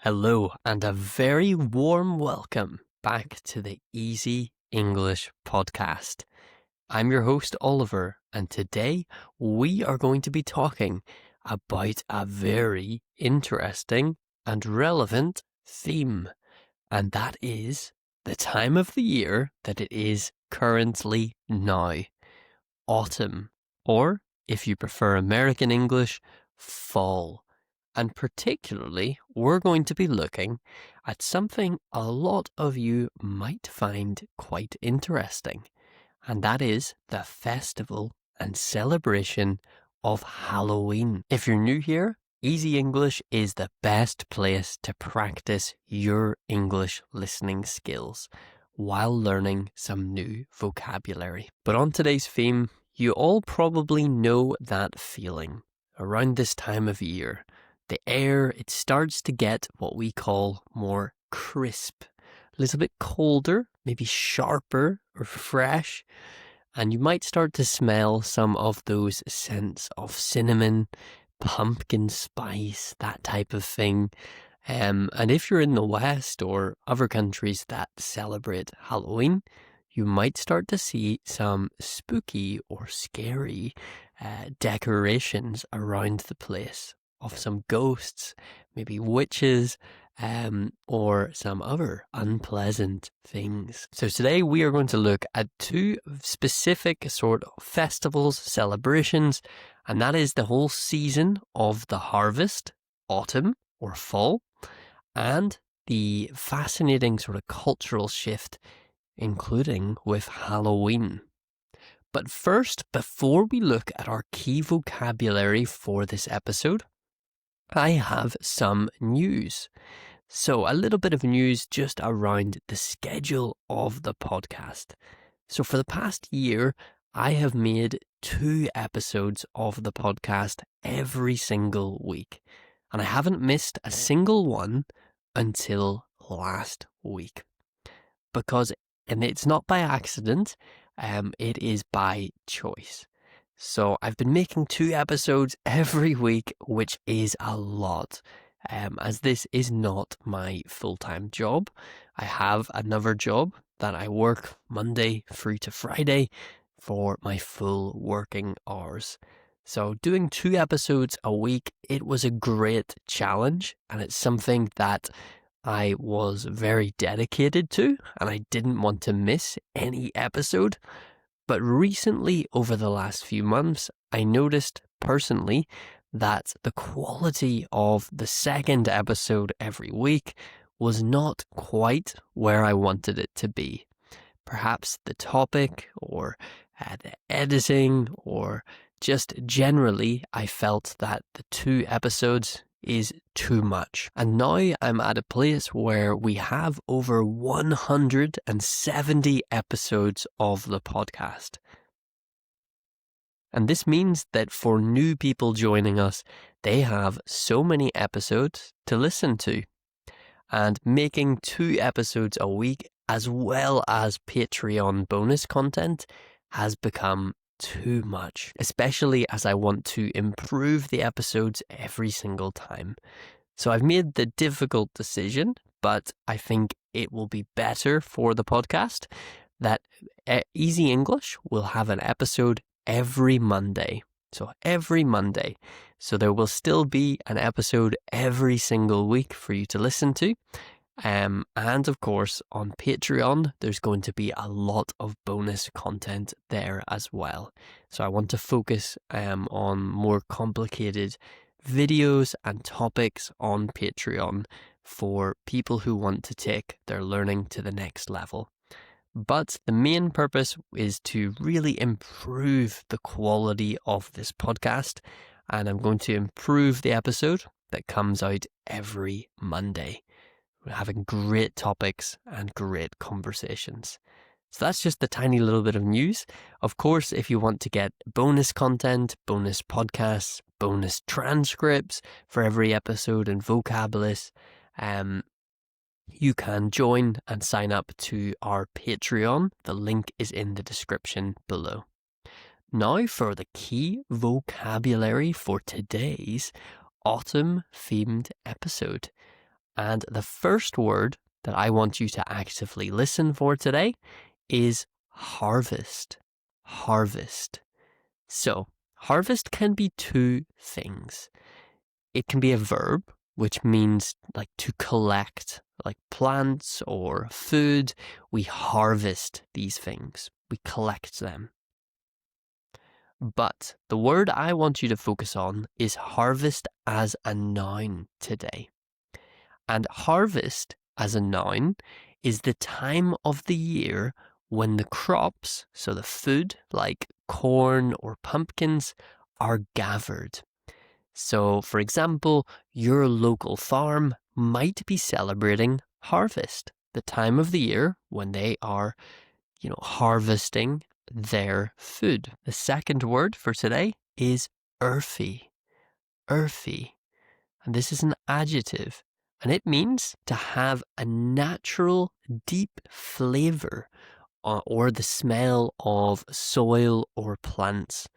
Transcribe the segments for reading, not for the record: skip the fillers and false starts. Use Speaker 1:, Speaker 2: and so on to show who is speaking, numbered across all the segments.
Speaker 1: Hello, and a very warm welcome back to the Easy English podcast. I'm your host, Oliver, and today we are going to be talking about a very interesting and relevant theme, and that is the time of the year that it is currently now, autumn, or if you prefer American English, fall. And particularly, we're going to be looking at something a lot of you might find quite interesting, and that is the festival and celebration of Halloween. If you're new here, Easy English is the best place to practice your English listening skills while learning some new vocabulary. But on today's theme, you all probably know that feeling around this time of year. The air, it starts to get what we call more crisp, a little bit colder, maybe sharper or fresh, and you might start to smell some of those scents of cinnamon, pumpkin spice, that type of thing. And if you're in the West or other countries that celebrate Halloween, you might start to see some spooky or scary decorations around the place of some ghosts, maybe witches, or some other unpleasant things. So today we are going to look at two specific sort of festivals, celebrations, and that is the whole season of the harvest, autumn or fall, and the fascinating sort of cultural shift, including with Halloween. But first, before we look at our key vocabulary for this episode, I have some news. So a little bit of news just around the schedule of the podcast. So for the past year, I have made 2 episodes of the podcast every single week. And I haven't missed a single one until last week. And it's not by accident, it is by choice. So I've been making 2 episodes every week, which is a lot, as this is not my full-time job. I have another job that I work Monday through to Friday for my full working hours. So doing 2 episodes a week, it was a great challenge, and it's something that I was very dedicated to, and I didn't want to miss any episode. But recently, over the last few months, I noticed personally that the quality of the second episode every week was not quite where I wanted it to be. Perhaps the topic or the editing or just generally, I felt that the 2 episodes is too much. And now I'm at a place where we have over 170 episodes of the podcast. And this means that for new people joining us, they have so many episodes to listen to. And making 2 episodes a week as well as Patreon bonus content has become too much, especially as I want to improve the episodes every single time. So I've made the difficult decision, but I think it will be better for the podcast that Easy English will have an episode every Monday. So every Monday. So there will still be an episode every single week for you to listen to. And of course, on Patreon, there's going to be a lot of bonus content there as well. So I want to focus on more complicated videos and topics on Patreon for people who want to take their learning to the next level. But the main purpose is to really improve the quality of this podcast, and I'm going to improve the episode that comes out every Monday. We're having great topics and great conversations. So that's just a tiny little bit of news. Of course, if you want to get bonus content, bonus podcasts, bonus transcripts for every episode and vocab list, you can join and sign up to our Patreon. The link is in the description below. Now for the key vocabulary for today's autumn-themed episode. And the first word that I want you to actively listen for today is harvest. Harvest. So, harvest can be two things. It can be a verb, which means like to collect, like plants or food. We harvest these things. We collect them. But the word I want you to focus on is harvest as a noun today. And harvest as a noun is the time of the year when the crops, so the food like corn or pumpkins, are gathered. So, for example, your local farm might be celebrating harvest, the time of the year when they are, harvesting their food. The second word for today is earthy. Earthy. And this is an adjective, and it means to have a natural, deep flavor or the smell of soil or plants.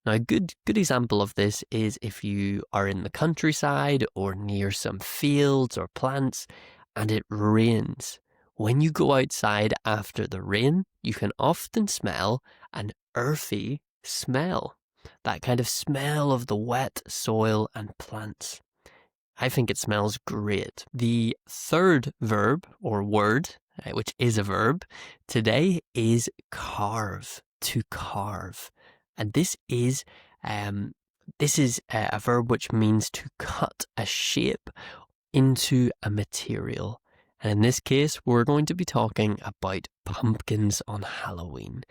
Speaker 1: Now, a good example of this is if you are in the countryside or near some fields or plants and it rains. When you go outside after the rain, you can often smell an earthy smell. That kind of smell of the wet soil and plants. I think it smells great. The third verb or word, which is a verb, today is carve, to carve. And this is a verb which means to cut a shape into a material. And in this case, we're going to be talking about pumpkins on Halloween.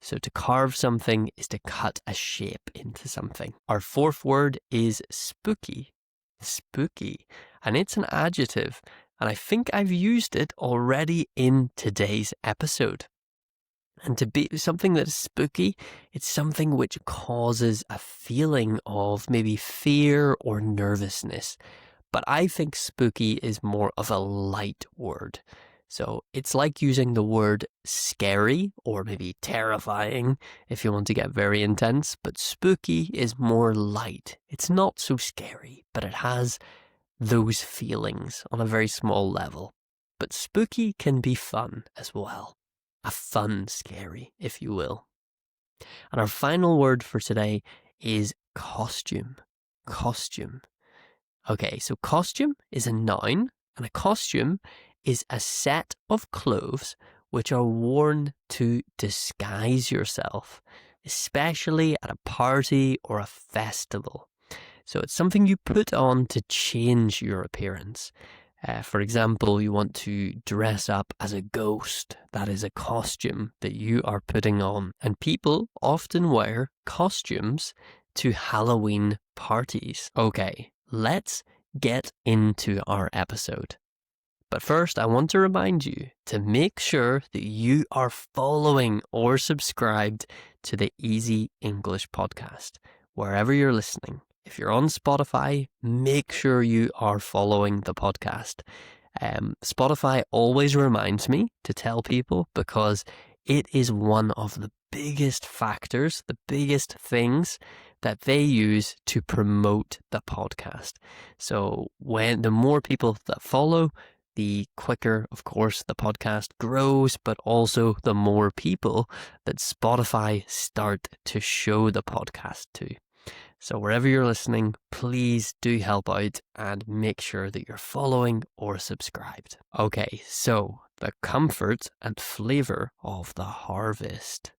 Speaker 1: So to carve something is to cut a shape into something. Our fourth word is spooky. Spooky. And it's an adjective. And I think I've used it already in today's episode. And to be something that is spooky, it's something which causes a feeling of maybe fear or nervousness. But I think spooky is more of a light word. So it's like using the word scary or maybe terrifying if you want to get very intense, but spooky is more light. It's not so scary, but it has those feelings on a very small level. But spooky can be fun as well. A fun scary, if you will. And our final word for today is costume. Costume. Okay, so costume is a noun, and a costume is a set of clothes which are worn to disguise yourself, especially at a party or a festival. So it's something you put on to change your appearance. For example, you want to dress up as a ghost. That is a costume that you are putting on. And people often wear costumes to Halloween parties. Okay, let's get into our episode. But first, I want to remind you to make sure that you are following or subscribed to the Easy English podcast, wherever you're listening. If you're on Spotify, make sure you are following the podcast. Spotify always reminds me to tell people because it is one of the biggest factors, the biggest things that they use to promote the podcast. So when the more people that follow, the quicker, of course, the podcast grows, but also the more people that Spotify start to show the podcast to. So wherever you're listening, please do help out and make sure that you're following or subscribed. Okay, so the comfort and flavor of the harvest.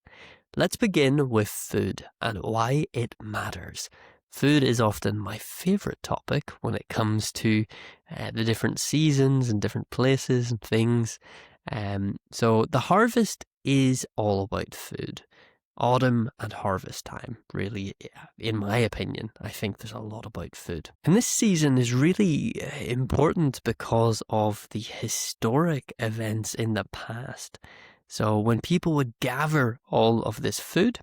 Speaker 1: Let's begin with food and why it matters. Food is often my favorite topic when it comes to the different seasons and different places and things. So the harvest is all about food. Autumn and harvest time, really, in my opinion, I think there's a lot about food. And this season is really important because of the historic events in the past. So when people would gather all of this food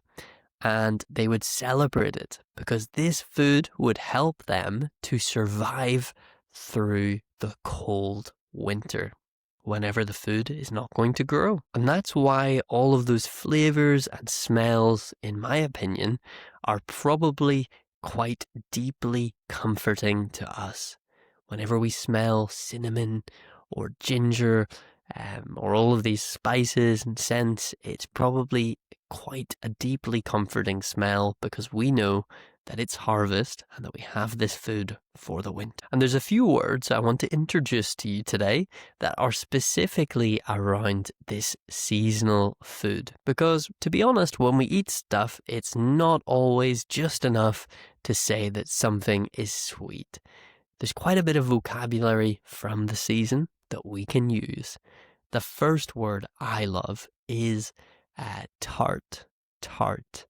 Speaker 1: and they would celebrate it because this food would help them to survive through the cold winter, whenever the food is not going to grow. And that's why all of those flavors and smells, in my opinion, are probably quite deeply comforting to us. whenever we smell cinnamon or ginger or all of these spices and scents, it's probably quite a deeply comforting smell because we know that it's harvest and that we have this food for the winter. And there's a few words I want to introduce to you today that are specifically around this seasonal food. Because to be honest, when we eat stuff, it's not always just enough to say that something is sweet. There's quite a bit of vocabulary from the season that we can use. The first word I love is tart. Tart.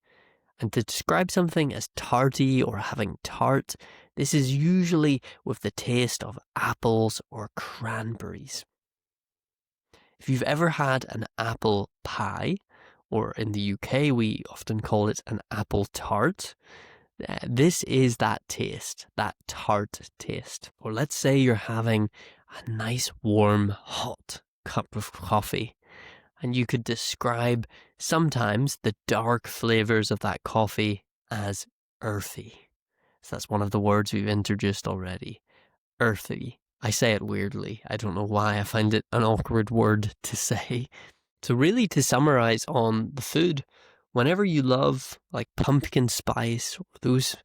Speaker 1: And to describe something as tarty or having tart, this is usually with the taste of apples or cranberries. If you've ever had an apple pie, or in the UK we often call it an apple tart, this is that taste, that tart taste. Or let's say you're having a nice warm hot cup of coffee, and you could describe sometimes the dark flavors of that coffee as earthy. So that's one of the words we've introduced already. Earthy. I say it weirdly. I don't know why. I find it an awkward word to say. So really, to summarize on the food, whenever you love like pumpkin spice or those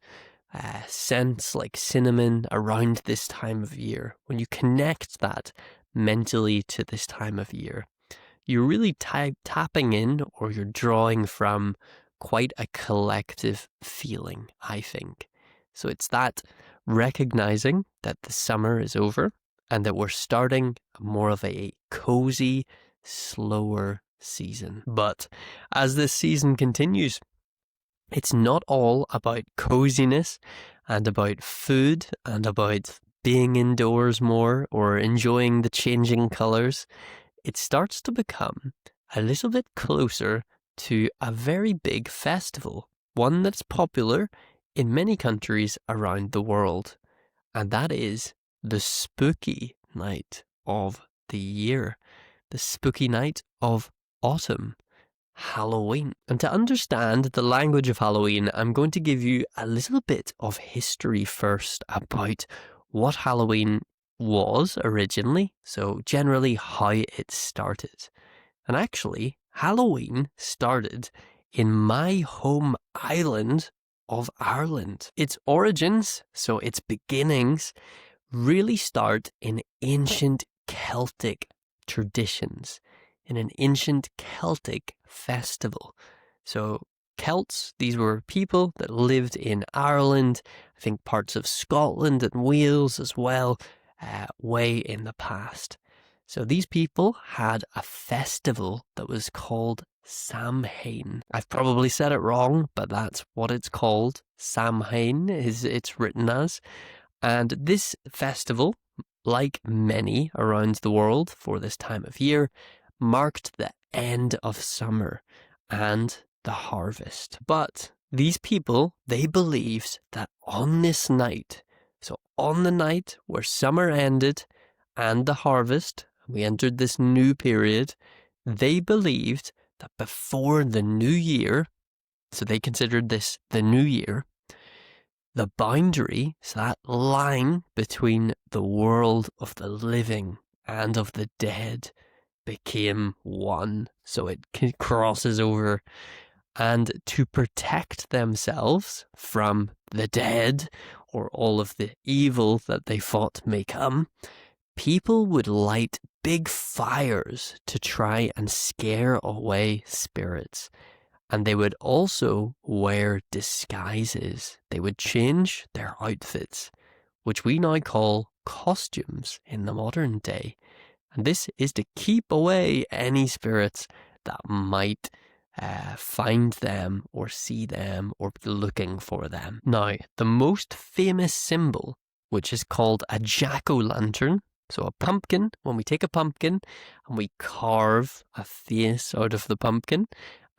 Speaker 1: scents like cinnamon around this time of year, when you connect that mentally to this time of year, you're really tapping in, or you're drawing from quite a collective feeling, I think. So it's that recognizing that the summer is over and that we're starting more of a cozy, slower season. But as this season continues, it's not all about coziness and about food and about being indoors more or enjoying the changing colors. It starts to become a little bit closer to a very big festival, one that's popular in many countries around the world, and that is the spooky night of the year, the spooky night of autumn, Halloween. And to understand the language of Halloween, I'm going to give you a little bit of history first about what Halloween was originally, so generally how it started. And actually, Halloween started in my home island of Ireland. Its origins, so its beginnings, really start in ancient Celtic traditions, in an ancient Celtic festival. So Celts, these were people that lived in Ireland, I think parts of Scotland and Wales as well, way in the past. So these people had a festival that was called Samhain. I've probably said it wrong, but that's what it's called. Samhain it's written as. And this festival, like many around the world for this time of year, marked the end of summer and the harvest. But these people, they believed that on this night, so on the night where summer ended and the harvest, we entered this new period, they believed that before the new year, so they considered this the new year, the boundary, so that line between the world of the living and of the dead, became one. So it crosses over. And to protect themselves from the dead or all of the evil that they thought may come, people would light big fires to try and scare away spirits. And they would also wear disguises. They would change their outfits, which we now call costumes in the modern day. And this is to keep away any spirits that might find them or see them or be looking for them. Now, the most famous symbol, which is called a jack-o'-lantern, so a pumpkin, when we take a pumpkin and we carve a face out of the pumpkin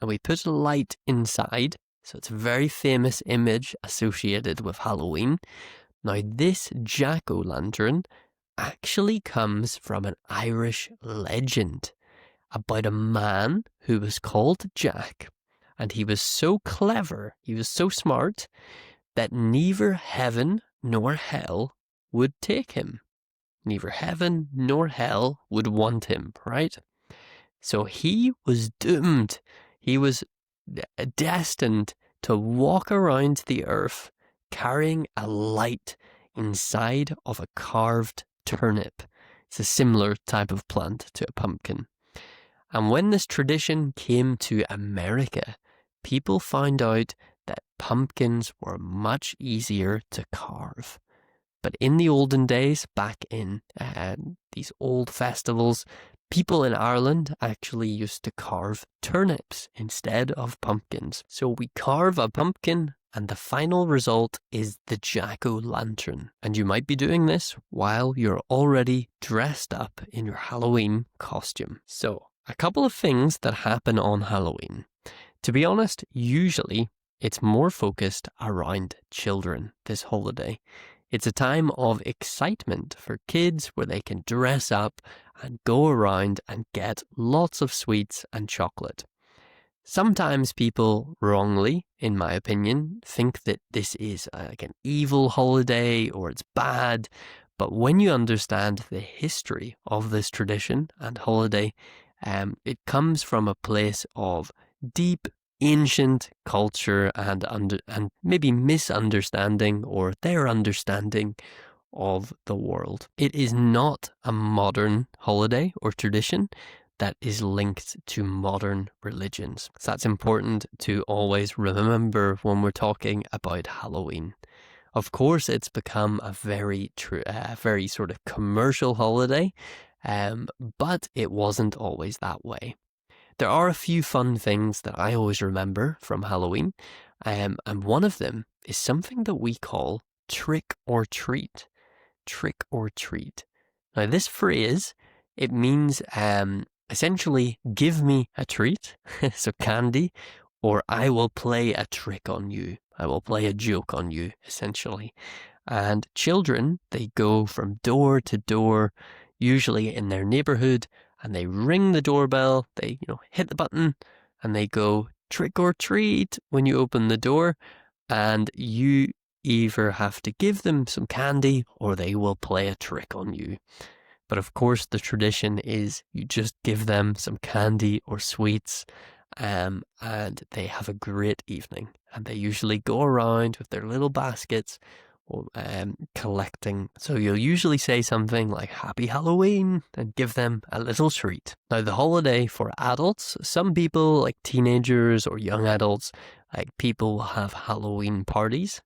Speaker 1: and we put a light inside, so it's a very famous image associated with Halloween. Now, this jack-o'-lantern actually comes from an Irish legend about a man who was called Jack, and he was so clever, he was so smart, that neither heaven nor hell would take him. Neither heaven nor hell would want him, right? So he was doomed. He was destined to walk around the earth carrying a light inside of a carved turnip. It's a similar type of plant to a pumpkin. And when this tradition came to America, people found out that pumpkins were much easier to carve. But in the olden days, back in these old festivals, people in Ireland actually used to carve turnips instead of pumpkins. So we carve a pumpkin, and the final result is the jack-o'-lantern. And you might be doing this while you're already dressed up in your Halloween costume. So, a couple of things that happen on Halloween. To be honest, usually it's more focused around children this holiday. It's a time of excitement for kids where they can dress up and go around and get lots of sweets and chocolate. Sometimes people wrongly, in my opinion, think that this is like an evil holiday or it's bad. But when you understand the history of this tradition and holiday, it comes from a place of deep ancient culture and maybe misunderstanding or their understanding of the world. It is not a modern holiday or tradition that is linked to modern religions. So that's important to always remember when we're talking about Halloween. Of course, it's become a very sort of commercial holiday, but it wasn't always that way. There are a few fun things that I always remember from Halloween, and one of them is something that we call trick or treat. Trick or treat. Now, this phrase, it means essentially give me a treat, so candy, or I will play a trick on you. I will play a joke on you, essentially. And children, they go from door to door, usually in their neighborhood, and they ring the doorbell, they hit the button, and they go trick or treat when you open the door, and you either have to give them some candy or they will play a trick on you. But of course, the tradition is you just give them some candy or sweets, and they have a great evening. And they usually go around with their little baskets, collecting. So you'll usually say something like Happy Halloween and give them a little treat. Now, the holiday for adults, some people like teenagers or young adults, like people will have Halloween parties,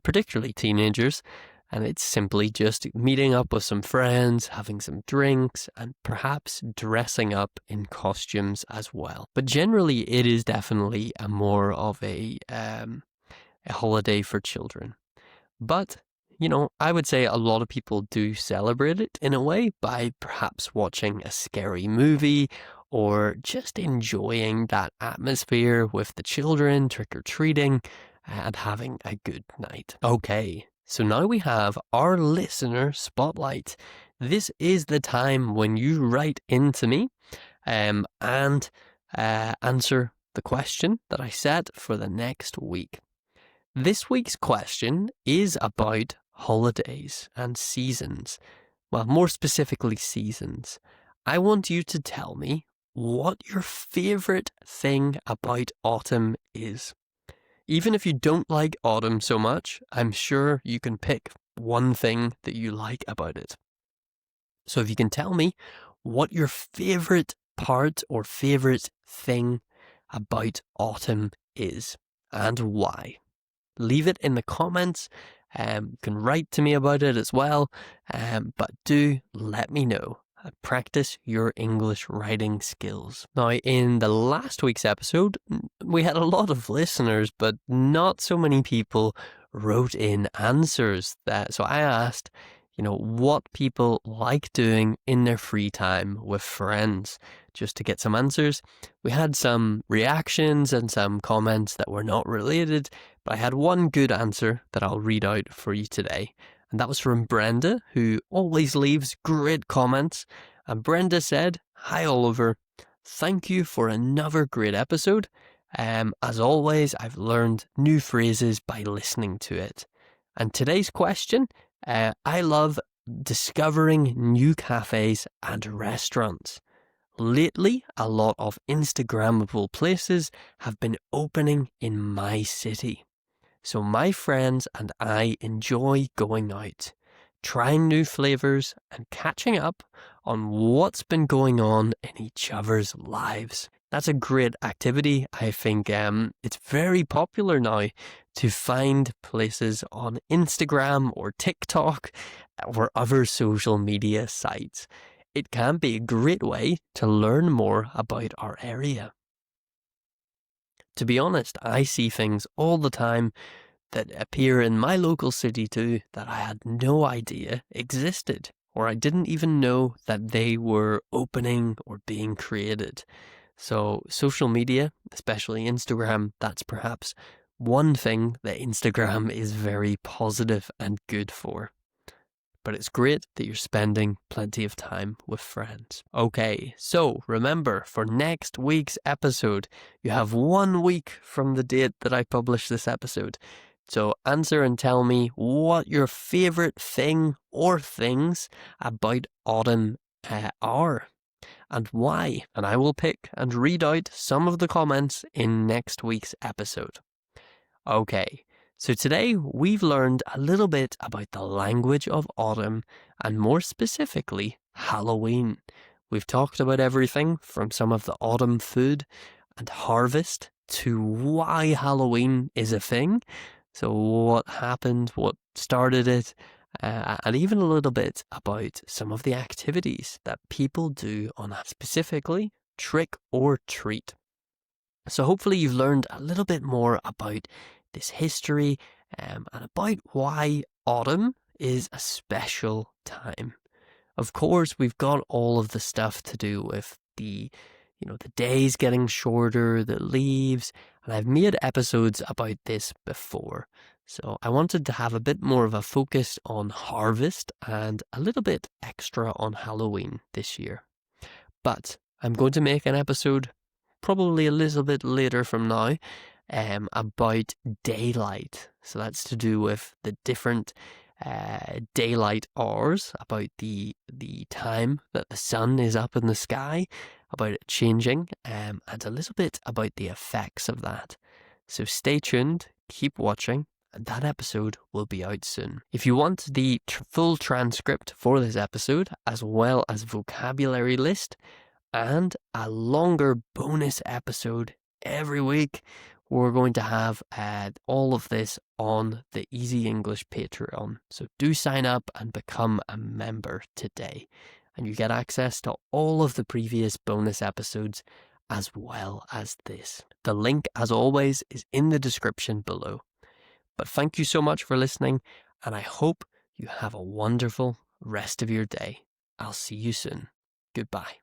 Speaker 1: particularly teenagers. And it's simply just meeting up with some friends, having some drinks, and perhaps dressing up in costumes as well. But generally, it is definitely a more of a holiday for children. But, I would say a lot of people do celebrate it in a way by perhaps watching a scary movie or just enjoying that atmosphere with the children, trick-or-treating, and having a good night. Okay. So now we have our listener spotlight. This is the time when you write into me and answer the question that I set for the next week. This week's question is about holidays and seasons. Well, more specifically, seasons. I want you to tell me what your favorite thing about autumn is. Even if you don't like autumn so much, I'm sure you can pick one thing that you like about it. So if you can tell me what your favorite part or favorite thing about autumn is and why. Leave it in the comments. You can write to me about it as well, but do let me know. Practice your English writing skills. Now, in the last week's episode, we had a lot of listeners, but not so many people wrote in answers. So I asked, what people like doing in their free time with friends, just to get some answers. We had some reactions and some comments that were not related, but I had one good answer that I'll read out for you today. And that was from Brenda, who always leaves great comments. And Brenda said, "Hi Oliver, thank you for another great episode. As always, I've learned new phrases by listening to it. And today's question, I love discovering new cafes and restaurants. Lately, a lot of Instagrammable places have been opening in my city. So my friends and I enjoy going out, trying new flavors and catching up on what's been going on in each other's lives. That's a great activity. I think it's very popular now to find places on Instagram or TikTok or other social media sites. It can be a great way to learn more about our area. To be honest, I see things all the time that appear in my local city too that I had no idea existed, or I didn't even know that they were opening or being created. So social media, especially Instagram, that's perhaps one thing that Instagram is very positive and good for. But it's great that you're spending plenty of time with friends. Okay, so remember, for next week's episode, you have 1 week from the date that I publish this episode. So answer and tell me what your favourite thing or things about autumn are and why. And I will pick and read out some of the comments in next week's episode. Okay, so today we've learned a little bit about the language of autumn and more specifically Halloween. We've talked about everything from some of the autumn food and harvest to why Halloween is a thing. So what happened, what started it, and even a little bit about some of the activities that people do on specifically trick or treat. So hopefully you've learned a little bit more about this history and about why autumn is a special time. Of course, we've got all of the stuff to do with the days getting shorter, the leaves, and I've made episodes about this before. So I wanted to have a bit more of a focus on harvest and a little bit extra on Halloween this year. But I'm going to make an episode probably a little bit later from now about daylight. So that's to do with the different daylight hours, about the time that the sun is up in the sky, about it changing, and a little bit about the effects of that. So stay tuned, keep watching, and that episode will be out soon. If you want the full transcript for this episode, as well as vocabulary list, and a longer bonus episode every week, we're going to have all of this on the Easy English Patreon. So do sign up and become a member today. And you get access to all of the previous bonus episodes as well as this. The link, as always, is in the description below. But thank you so much for listening, and I hope you have a wonderful rest of your day. I'll see you soon. Goodbye.